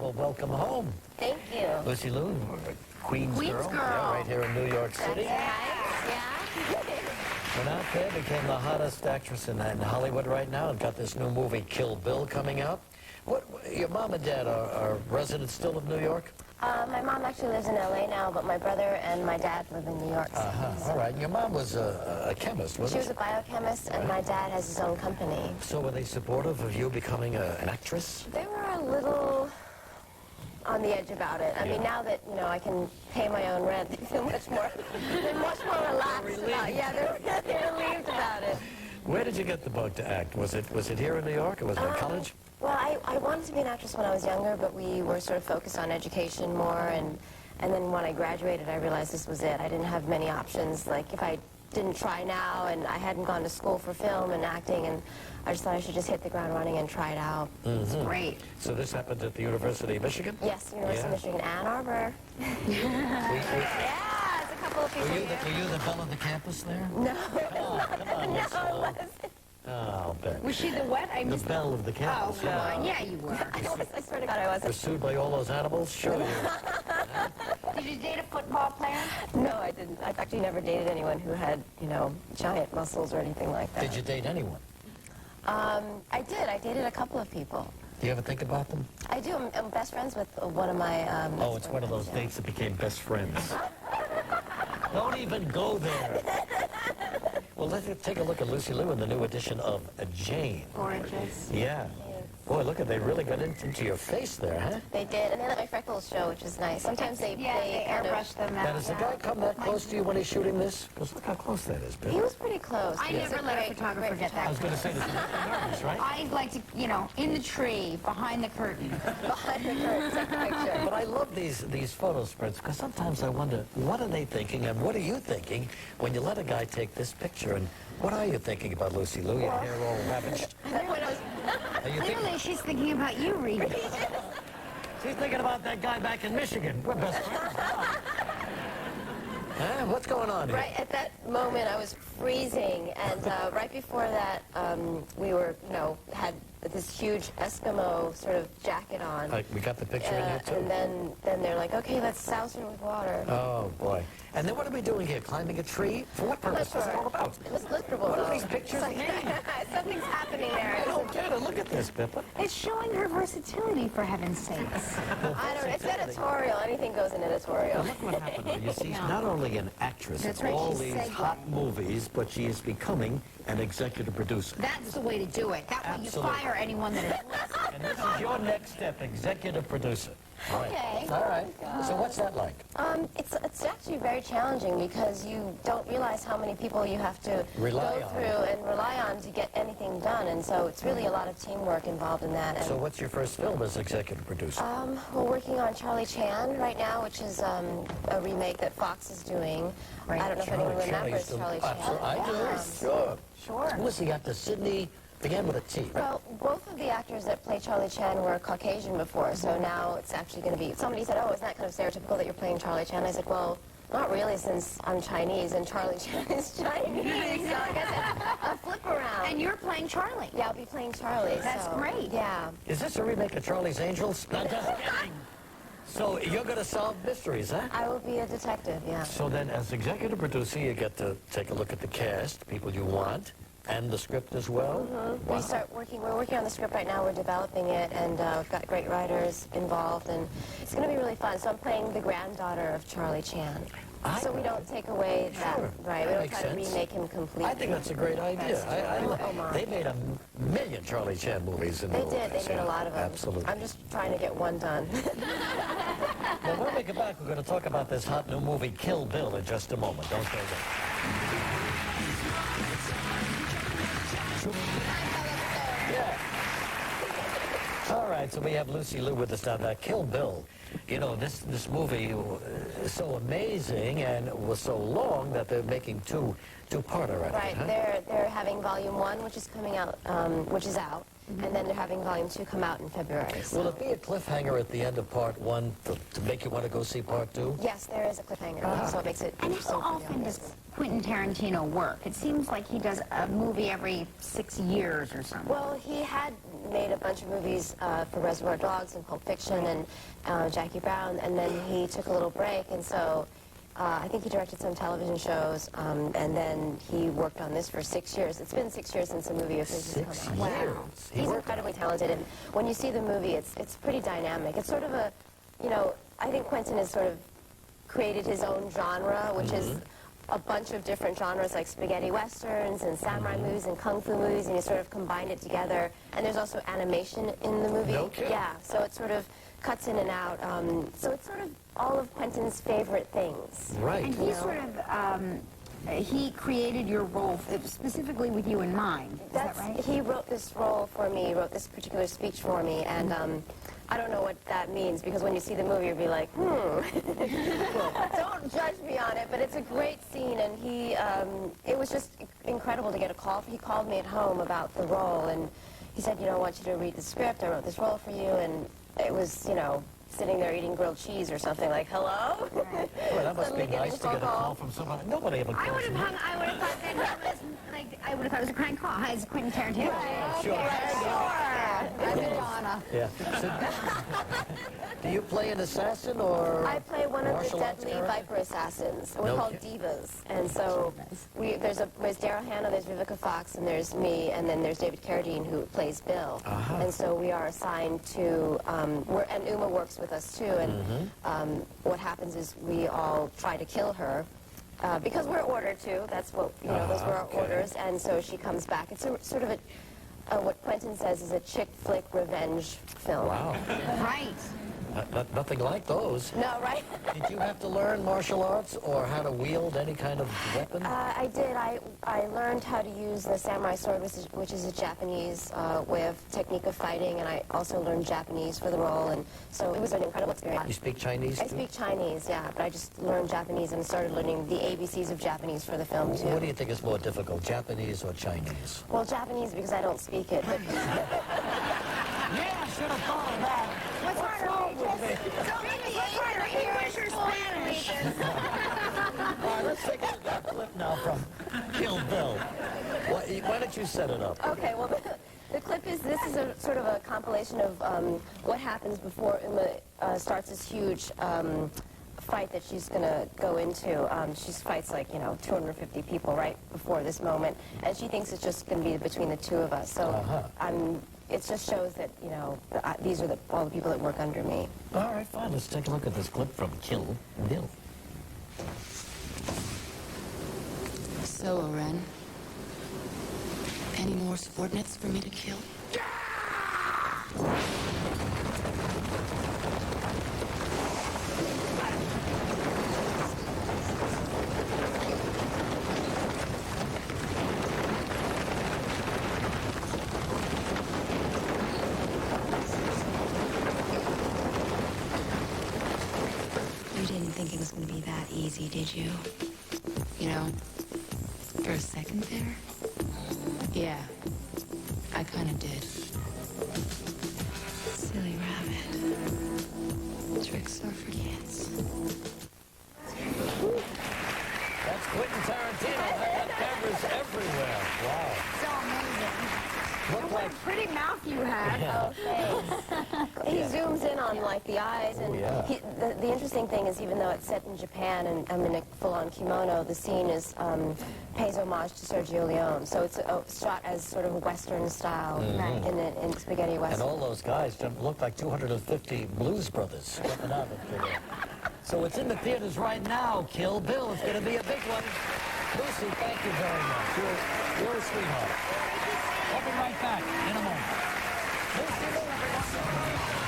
Well, welcome home. Thank you. Lucy Liu, Queens girl. Yeah, right here in New York City. Yeah. Went out there, became the hottest actress in Hollywood right now, and got this new movie, Kill Bill, coming out. Your mom and dad are residents still of New York? My mom actually lives in L.A. now, but my brother and my dad live in New York City. All right. And your mom was a chemist, wasn't she? She was a biochemist, and my dad has his own company. So were they supportive of you becoming an actress? They were a little on the edge about it. I mean, now that, you know, I can pay my own rent, they feel much more relaxed about it. Yeah, they're relieved about it. Where did you get the bug to act? Was it here in New York, or was it in college? Well, I wanted to be an actress when I was younger, but we were sort of focused on education more, and then when I graduated, I realized this was it. I didn't have many options. Like, if I didn't try now, and I hadn't gone to school for film and acting, and I just thought I should just hit the ground running and try it out. It's great. So this happened at the University of Michigan? Yes, University of Michigan, Ann Arbor. Yeah, it's a couple of people here. Were you the belle of the campus there? No. Oh, come on, No, it wasn't. Oh, Ben. Was she the what? The belle of the campus. Oh, come on. Yeah, you were. I swear to God, I wasn't. Pursued by all those animals? Sure you Did you date a football player? No, I didn't. I've actually never dated anyone who had, you know, giant muscles or anything like that. Did you date anyone? I did. I dated a couple of people. Do you ever think about them? I do. I'm best friends with one of my... oh, it's one of those dates that became best friends. Don't even go there. Well, let's take a look at Lucy Liu in the new edition of Jane. Gorgeous. Yeah. Boy, look at, they really got into your face there, huh? They did, and they let my freckles show, which is nice. Sometimes they airbrush them out. Now, does the guy come that close to you when he's shooting this? Because look how close that is, Bill. He was pretty close. I never let a photographer get that. I was going to say, this is nervous, right? I like to, you know, in the tree, behind the curtain. Behind the curtain, take a picture. But I love these photo spreads, because sometimes I wonder, what are they thinking, and what are you thinking when you let a guy take this picture, and what are you thinking about Lucy Liu? Your hair all ravaged? Clearly, she's thinking about you, Regis. She's thinking about that guy back in Michigan. We're best friends. Huh? What's going on here? Right at that moment, I was freezing, and right before that, we were, you know, had this huge Eskimo sort of jacket on. Like, we got the picture in here, too? And then they're like, okay, let's souse her with water. Oh, boy. And then what are we doing here? Climbing a tree? For what purpose? What's it all about? It was comfortable, What are these pictures mean? Something's happening there. I don't get it. Look at this, Pippa. It's showing her versatility, for heaven's sakes. I don't know. It's editorial. Anything goes in editorial. Look what happened. You see, she's not only an actress That's in right, all she's these segueing. hot movies, but she is becoming an executive producer. That's the way to do it. That way you Absolutely. fire anyone that is And this is your next step, executive producer. All right. Okay. All right. So what's that like? It's actually very challenging because you don't realize how many people you have to Rely go on. through and rely on to get anything done, and so it's really a lot of teamwork involved in that. And, So what's your first film as executive producer? we're working on Charlie Chan right now, which is a remake that Fox is doing. Right. I don't know if anyone remembers Charlie Chan. I do. Yes. Sure. Sure. Who was the actor? Sidney, began with a T. Well, both of the actors that play Charlie Chan were Caucasian before, so now it's actually going to be... Somebody said, oh, isn't that kind of stereotypical that you're playing Charlie Chan? I said, well, not really, since I'm Chinese and Charlie Chan is Chinese, so I guess I'll flip around. And you're playing Charlie. Yeah, I'll be playing Charlie. That's great. Yeah. Is this a remake of Charlie's Angels? No, just kidding. So you're going to solve mysteries, huh? I will be a detective, yeah. So then, as executive producer, you get to take a look at the cast, people you want, and the script as well. Wow. We're working on the script right now, we're developing it, and we've got great writers involved, and it's going to be really fun. So I'm playing the granddaughter of Charlie Chan. So we don't take away that, right? We don't try to remake him completely. I think that's a great idea. They made a million Charlie Chan movies in the They did. They made a lot of them. Absolutely. I'm just trying to get one done. Well, when we get back, we're going to talk about this hot new movie, Kill Bill, in just a moment. Don't go there. Yeah. All right, so we have Lucy Liu with us now. That Kill Bill, you know, this movie is so amazing and was so long that they're making two-parter out of it. Right. Huh? They're having Volume 1, which is coming out, which is out, and then they're having Volume 2 come out in February. So. Will it be a cliffhanger at the end of Part 1 to make you want to go see Part 2? Yes, there is a cliffhanger, so it makes it And interesting. how often does Quentin Tarantino work? It seems like he does a movie every 6 years or something. Well, he had made a bunch of movies for Reservoir Dogs and Pulp Fiction and Jackie Brown, and then he took a little break, and so I think he directed some television shows, and then he worked on this for 6 years. It's been 6 years since the movie of his has come out. years. Wow. He's incredibly talented, and when you see the movie, it's pretty dynamic. It's sort of a, you know, I think Quentin has sort of created his own genre, which is a bunch of different genres like spaghetti westerns and samurai movies and kung fu movies, and he sort of combined it together. And there's also animation in the movie. No kidding. Yeah, so it sort of cuts in and out. So it's sort of all of Quentin's favorite things. Right. And he sort of, he created your role specifically with you in mind. Is that right? He wrote this role for me, wrote this particular speech for me, and I don't know what that means, because when you see the movie, you'll be like, Don't judge me on it, but it's a great scene, and it was just incredible to get a call. He called me at home about the role, and he said, you know, I want you to read the script. I wrote this role for you, and it was, you know, sitting there eating grilled cheese or something, like, hello? Well, that must be nice to get a call from somebody. Nobody ever calls I would have me. hung. I would have thought that was like. I would have thought it was a crank call. Hi, it's Quentin Tarantino. Sure. I'm Madonna. Yeah. So, do you play an assassin or I play one of the martial arts deadly character? Viper assassins. We're No called kidding. divas, and so there's Daryl Hannah, there's Vivica Fox, and there's me, and then there's David Carradine who plays Bill. And so we are assigned to, and Uma works with us too. And what happens is we all try to kill her. Because we're ordered to. That's what, you know, those were our okay. orders. And so she comes back. It's a, sort of what Quentin says is a chick flick revenge film. Wow. Right. Nothing like those. No, right? Did you have to learn martial arts or how to wield any kind of weapon? I did. I learned how to use the samurai sword, which is a Japanese way of technique of fighting, and I also learned Japanese for the role, and so it was an incredible experience. You speak Chinese I too? speak Chinese, yeah, but I just learned Japanese and started learning the ABCs of Japanese for the film, too. What do you think is more difficult, Japanese or Chinese? Well, Japanese because I don't speak it, but Yeah, I should have thought of that. What's harder, What's harder, English or Spanish? All right, let's take a look at that clip now from Kill Bill. Why don't you set it up? okay, well, the clip is, this is a sort of a compilation of what happens before Uma starts this huge fight that she's going to go into. She fights like, you know, 250 people right before this moment, and she thinks it's just going to be between the two of us. So it just shows that, you know, these are all the people that work under me. All right, fine. Let's take a look at this clip from Kill Bill. So, Oren, any more subordinates for me to kill? You didn't think it was going to be that easy, did you? You know, for a second there? Yeah, I kind of did. Silly rabbit. Tricks are for kids. That's Quentin Tarantino. I've got cameras everywhere. Wow. So amazing. Look like... Pretty mouth you have. He zooms in on like the eyes, and yeah. the interesting thing is, even though it's set in Japan and I'm in a full-on kimono, the scene is pays homage to Sergio Leone. So it's shot as sort of a Western style in spaghetti And Western. all those guys look like 250 Blues Brothers stepping out of it. So it's in the theaters right now, Kill Bill. It's going to be a big one. Lucy, thank you very much. You're a sweetheart. I'll be right back in a moment. Lucy Liu, everyone.